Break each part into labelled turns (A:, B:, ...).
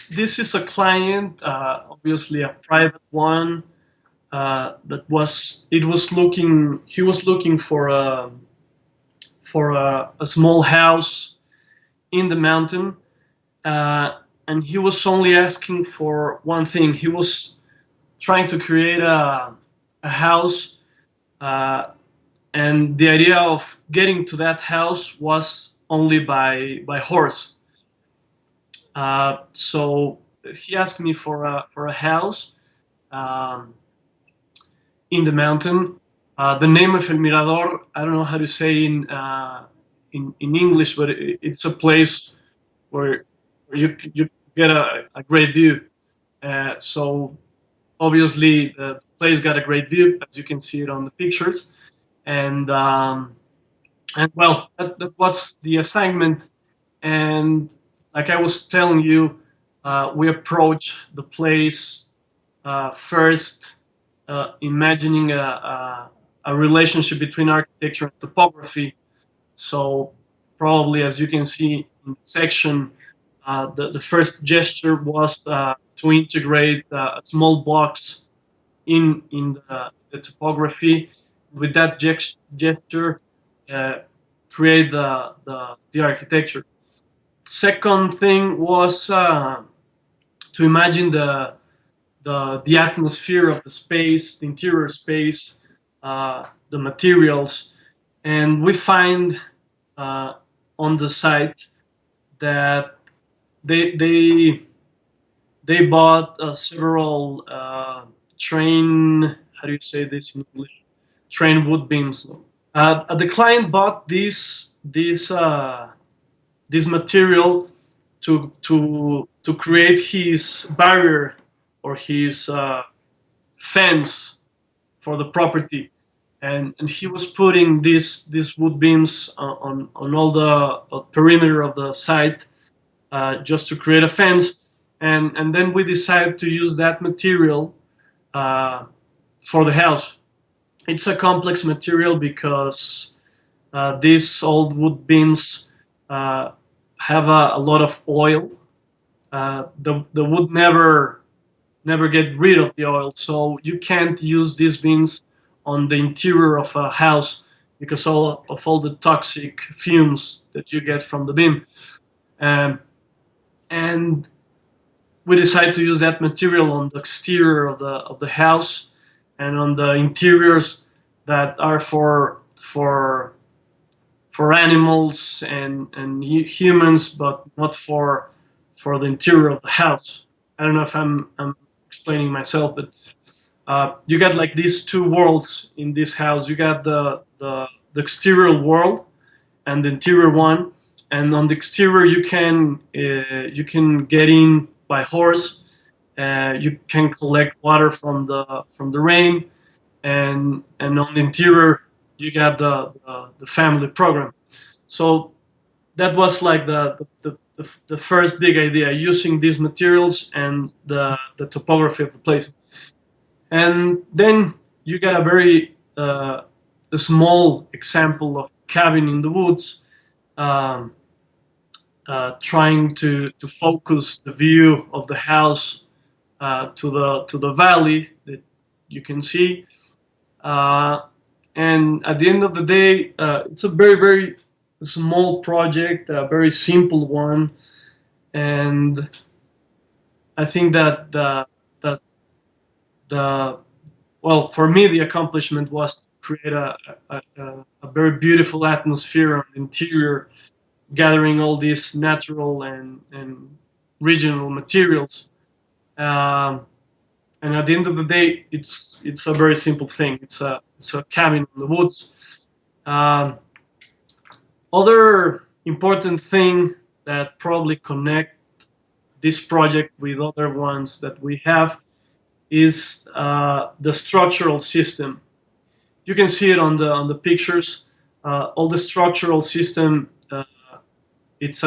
A: this is a client, obviously a private one. That was it was looking he was looking for a small house in the mountain, and he was only asking for one thing. He was trying to create a house, uh, and the idea of getting to that house was only by horse. So he asked me for a house, um, in the mountain. The name of El Mirador, I don't know how to say in English, but it's a place where you get a great view. So obviously the place got a great view, as you can see it on the pictures, and well, that was the assignment. And like I was telling you, we approach the place first, imagining a relationship between architecture and topography. So probably, as you can see in the section, the first gesture was to integrate small blocks in the topography. With that gesture, uh, create the architecture. Second thing was to imagine the atmosphere of the space, the interior space, the materials, and we find uh, on the site that they they they bought several train. How do you say this in English? Train wood beams. The client bought this material to create his barrier or his fence for the property, and he was putting these wood beams on all the perimeter of the site, just to create a fence, and then we decided to use that material uh, for the house. It's a complex material because these old wood beams uh, have a lot of oil. The wood never get rid of the oil, so you can't use these beams on the interior of a house because of all the toxic fumes that you get from the beam. Um, and we decided to use that material on the exterior of the house and on the interiors that are for animals and humans, but not for the interior of the house. I don't know if I'm explaining myself, but you got like these two worlds in this house. You got the exterior world and the interior one. And on the exterior, you can get in by horse. You can collect water from the rain, and on the interior, you got the family program. So that was like the first big idea, using these materials and the topography of the place. And then you get a very a small example of cabin in the woods, um, trying to focus the view of the house to the valley that you can see. Uh, and at the end of the day, it's a very small project, a very simple one, and I think that the well, for me, the accomplishment was to create a very beautiful atmosphere on the interior, gathering all these natural and regional materials. Um, and at the end of the day, it's a very simple thing. It's a cabin in the woods. Um, Other important thing that probably connect this project with other ones that we have is the structural system. You can see it on the pictures. All the structural system, it's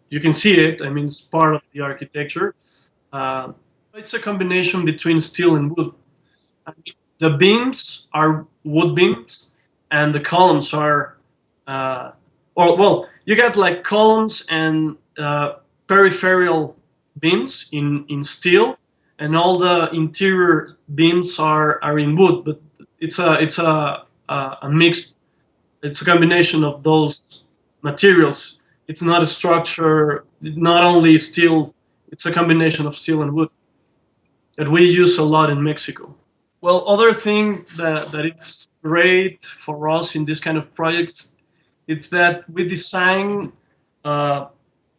A: you can see it. I mean, it's part of the architecture. Uh, it's a combination between steel and wood. I mean, the beams are wood beams, and the columns are, or well, you got like columns and peripheral beams in steel, and all the interior beams are in wood. But it's a mixed. It's a combination of those materials. It's not a structure, not only steel. It's a combination of steel and wood that we use a lot in Mexico. Well, other thing that it's great for us in this kind of projects, it's that we design uh,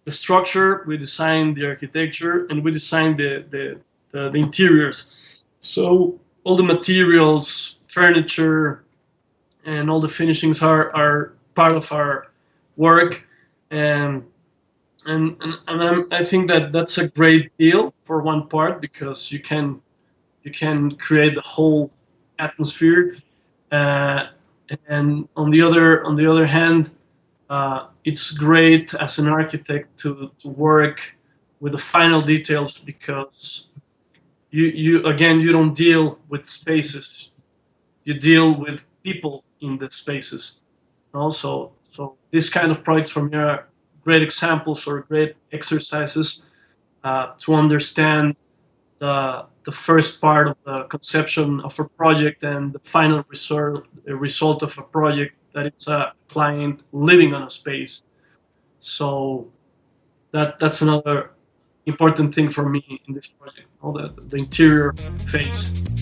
A: the structure, we design the architecture, and we design the interiors. So all the materials, furniture, and all the finishings are part of our work, and I think that that's a great deal for one part because you can create the whole atmosphere, uh, and on the other hand, it's great as an architect to work with the final details because you again you don't deal with spaces, you deal with people in the spaces also. So this kind of projects from here are great examples or great exercises to understand the first part of the conception of a project and the final result of a project, that it's a client living on a space. So that's another important thing for me in this project, all the interior phase.